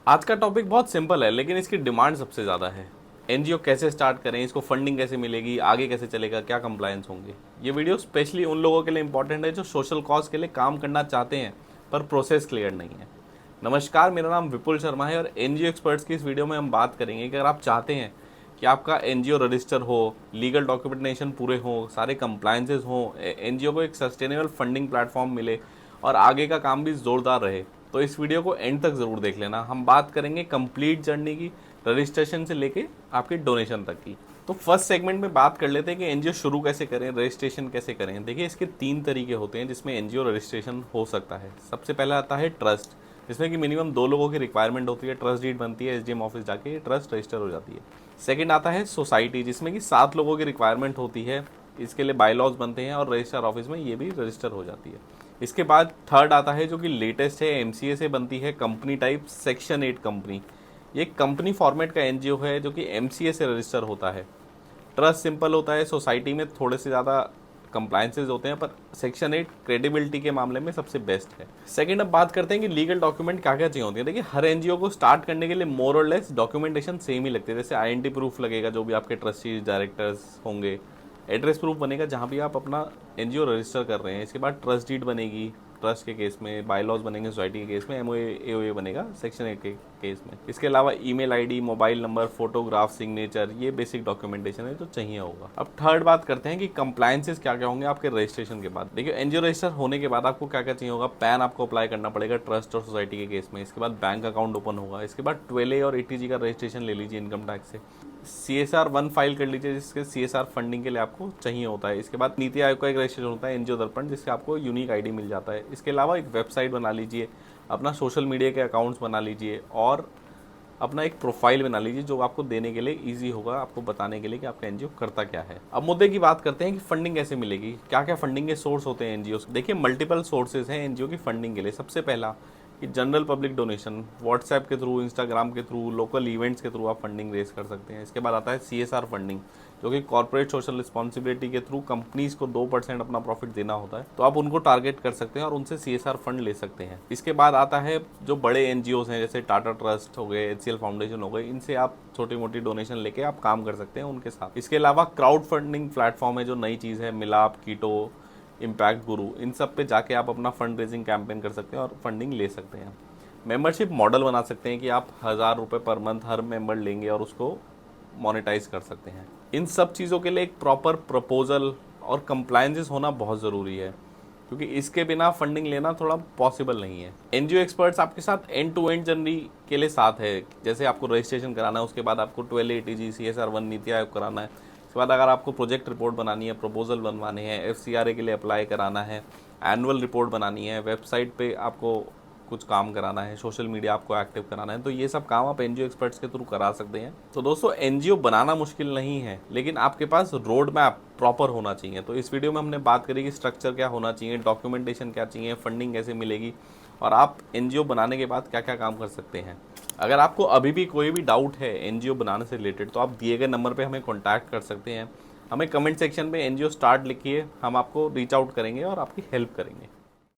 आज का टॉपिक बहुत सिंपल है लेकिन इसकी डिमांड सबसे ज़्यादा है। एनजीओ कैसे स्टार्ट करें, इसको फंडिंग कैसे मिलेगी, आगे कैसे चलेगा, क्या कंप्लायंस होंगे। ये वीडियो स्पेशली उन लोगों के लिए इंपॉर्टेंट है जो सोशल कॉज के लिए काम करना चाहते हैं पर प्रोसेस क्लियर नहीं है। नमस्कार, मेरा नाम विपुल शर्मा है और एनजीओ एक्सपर्ट्स की इस वीडियो में हम बात करेंगे कि अगर आप चाहते हैं कि आपका एनजीओ रजिस्टर हो, लीगल डॉक्यूमेंटेशन पूरे हों, सारे कंप्लायंसेस हों, एनजीओ को एक सस्टेनेबल फंडिंग प्लेटफॉर्म मिले और आगे का काम भी ज़ोरदार रहे, तो इस वीडियो को एंड तक ज़रूर देख लेना। हम बात करेंगे कंप्लीट जर्नी की, रजिस्ट्रेशन से लेके आपके डोनेशन तक की। तो फर्स्ट सेगमेंट में बात कर लेते हैं कि एनजीओ शुरू कैसे करें, रजिस्ट्रेशन कैसे करें। देखिए, इसके 3 तरीके होते हैं जिसमें एनजीओ रजिस्ट्रेशन हो सकता है। सबसे पहला आता है ट्रस्ट, जिसमें कि मिनिमम 2 लोगों की रिक्वायरमेंट होती है। ट्रस्ट डीड बनती है, एसडीएम ऑफिस जाके ट्रस्ट रजिस्टर हो जाती है। सेकंड आता है सोसाइटी, जिसमें कि 7 लोगों की रिक्वायरमेंट होती है। इसके लिए बायलॉज बनते हैं और रजिस्ट्रार ऑफिस में ये भी रजिस्टर हो जाती है। इसके बाद थर्ड आता है जो कि लेटेस्ट है, एमसीए से बनती है, कंपनी टाइप सेक्शन 8 कंपनी। ये कंपनी फॉर्मेट का एनजीओ है जो कि एमसीए से रजिस्टर होता है। ट्रस्ट सिंपल होता है, सोसाइटी में थोड़े से ज़्यादा कंप्लायंसेज होते हैं, पर सेक्शन 8 क्रेडिबिलिटी के मामले में सबसे बेस्ट है। सेकंड, अब बात करते हैं कि लीगल डॉक्यूमेंट क्या क्या चाहिए होती है। देखिए, हर एनजीओ को स्टार्ट करने के लिए मोर और लेस डॉक्यूमेंटेशन सेम ही लगती है। जैसे आईएनटी प्रूफ लगेगा जो भी आपके ट्रस्टीज डायरेक्टर्स होंगे, एड्रेस प्रूफ बनेगा जहाँ भी आप अपना एनजीओ रजिस्टर कर रहे हैं। इसके बाद ट्रस्ट डीड बनेगी ट्रस्ट के केस में, बायलॉज बनेंगे सोसाइटी के केस में, एमओए एओए बनेगा सेक्शन 8 के केस में। इसके अलावा email ID, mobile number, photograph, signature, ये बेसिक डॉक्यूमेंटेशन है जो चाहिए होगा। अब थर्ड बात करते हैं कि कंप्लायंसेस क्या क्या होंगे आपके रजिस्ट्रेशन के बाद। देखिए, एनजीओ रजिस्टर होने के बाद आपको क्या क्या चाहिए होगा। पैन आपको अप्लाई करना पड़ेगा ट्रस्ट और सोसाइटी के केस में। इसके बाद बैंक अकाउंट ओपन होगा। इसके बाद 12A और 80G का रजिस्ट्रेशन ले लीजिए इनकम टैक्स से। CSR 1 फाइल कर लीजिए जिसके CSR फंडिंग के लिए आपको चाहिए होता है। इसके बाद नीति आयोग का एक रजिस्ट्रेशन होता है एनजीओ दर्पण, जिससे आपको यूनिक आईडी मिल जाता है। इसके अलावा एक वेबसाइट बना लीजिए, अपना सोशल मीडिया के अकाउंट्स बना लीजिए और अपना एक प्रोफाइल बना लीजिए जो आपको देने के लिए ईजी होगा, आपको बताने के लिए कि आपका एनजीओ करता क्या है। अब मुद्दे की बात करते हैं कि फंडिंग कैसे मिलेगी, क्या क्या फंडिंग के सोर्स होते हैं एनजीओ। देखिए, मल्टीपल सोर्सेज हैं एनजीओ की फंडिंग के लिए। सबसे पहला कि जनरल पब्लिक डोनेशन, व्हाट्सएप के थ्रू, इंस्टाग्राम के थ्रू, लोकल इवेंट्स के थ्रू आप फंडिंग रेज कर सकते हैं। इसके बाद आता है CSR फंडिंग, जो कि कॉर्पोरेट सोशल रिस्पॉन्सिबिलिटी के थ्रू कंपनीज को 2% अपना प्रॉफिट देना होता है, तो आप उनको टारगेट कर सकते हैं और उनसे CSR फंड ले सकते हैं। इसके बाद आता है जो बड़े एनजीओज हैं जैसे टाटा ट्रस्ट हो गए, HCL फाउंडेशन हो गए, इनसे आप छोटी मोटी डोनेशन लेके आप काम कर सकते हैं उनके साथ। इसके अलावा क्राउड फंडिंग प्लेटफॉर्म है जो नई चीज़ है, मिलाप, कीटो, इम्पैक्ट गुरु, इन सब पे जाके आप अपना फंड रेजिंग कैंपेन कर सकते हैं और फंडिंग ले सकते हैं। मेंबरशिप मॉडल बना सकते हैं कि आप 1000 रुपये पर मंथ हर मेंबर लेंगे और उसको मोनेटाइज कर सकते हैं। इन सब चीज़ों के लिए एक प्रॉपर प्रपोजल और कंप्लायंसेस होना बहुत ज़रूरी है, क्योंकि इसके बिना फंडिंग लेना थोड़ा पॉसिबल नहीं है। एनजीओ एक्सपर्ट्स आपके साथ एंड टू एंड जर्नी के लिए साथ है। जैसे आपको रजिस्ट्रेशन कराना है, उसके बाद आपको 12A ATG CSR 1 NITI Aayog कराना है। उसके बाद अगर आपको प्रोजेक्ट रिपोर्ट बनानी है, प्रपोजल बनवाने हैं, FCRA के लिए अप्लाई कराना है, एनुअल रिपोर्ट बनानी है, वेबसाइट पे आपको कुछ काम कराना है, सोशल मीडिया आपको एक्टिव कराना है, तो ये सब काम आप एनजीओ एक्सपर्ट्स के थ्रू करा सकते हैं। तो दोस्तों, एनजीओ बनाना मुश्किल नहीं है, लेकिन आपके पास रोड मैप प्रॉपर होना चाहिए। तो इस वीडियो में हमने बात करी कि स्ट्रक्चर क्या होना चाहिए, डॉक्यूमेंटेशन क्या चाहिए, फंडिंग कैसे मिलेगी और आप एनजीओ बनाने के बाद क्या क्या काम कर सकते हैं। अगर आपको अभी भी कोई भी डाउट है एनजीओ बनाने से रिलेटेड, तो आप दिए गए नंबर पर हमें कॉन्टैक्ट कर सकते हैं। हमें कमेंट सेक्शन में एनजीओ स्टार्ट लिखिए, हम आपको रीच आउट करेंगे और आपकी हेल्प करेंगे।